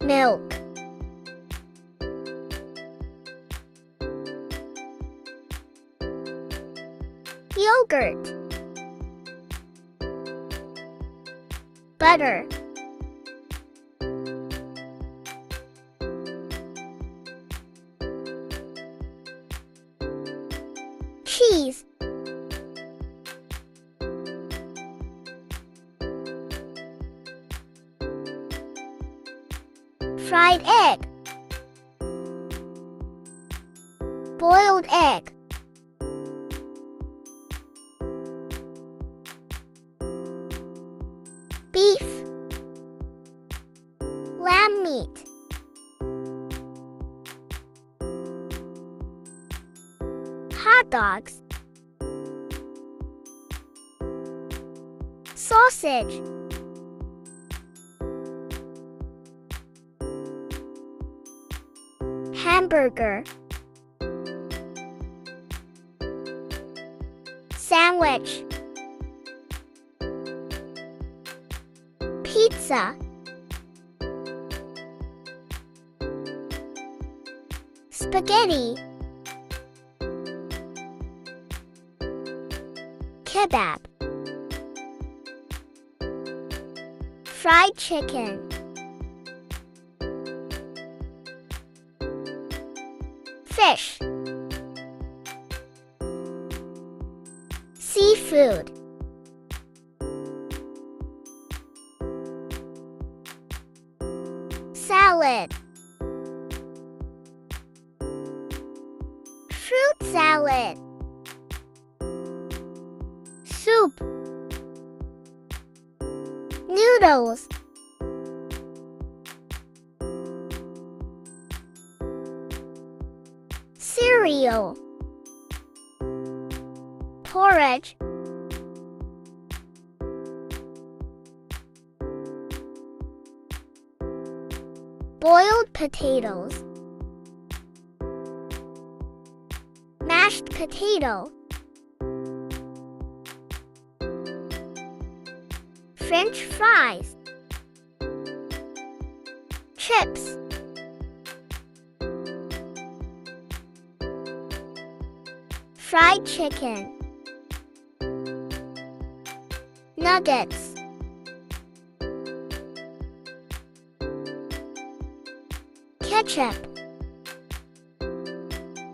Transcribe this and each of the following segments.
milk, yogurt, butter, cheese, fried egg, boiled egg, beef, lamb meat, hot dogs, sausage, hamburger, sandwich, pizza, spaghetti, kebab, fried chicken, fish, seafood, salad, fruit salad, soup, noodles, cereal, porridge, boiled potatoes, mashed potato, French fries, chips, fried chicken, nuggets, ketchup,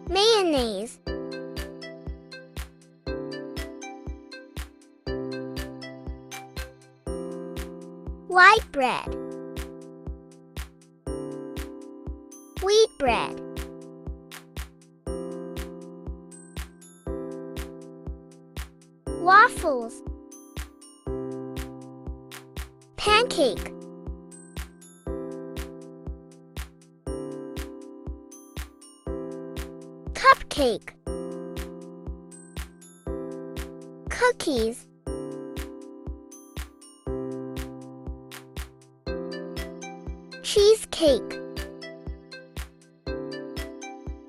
mayonnaise, white bread, wheat bread, waffles, pancake, cupcake, cookies, cheesecake,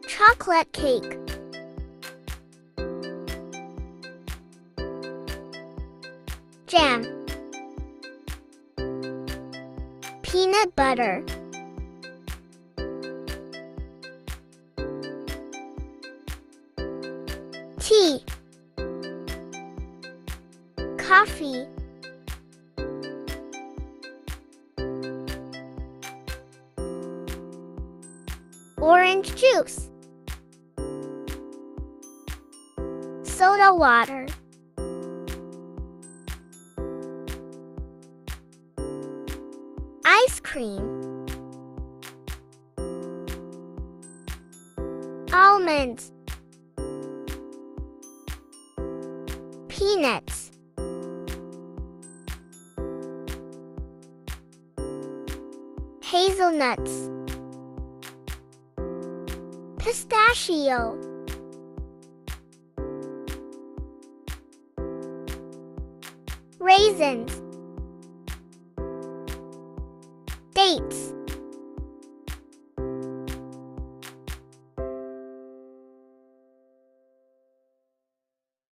chocolate cake, jam, peanut butter, tea, coffee, orange juice, soda water, ice cream, almonds, peanuts, hazelnuts, pistachio, raisins, dates,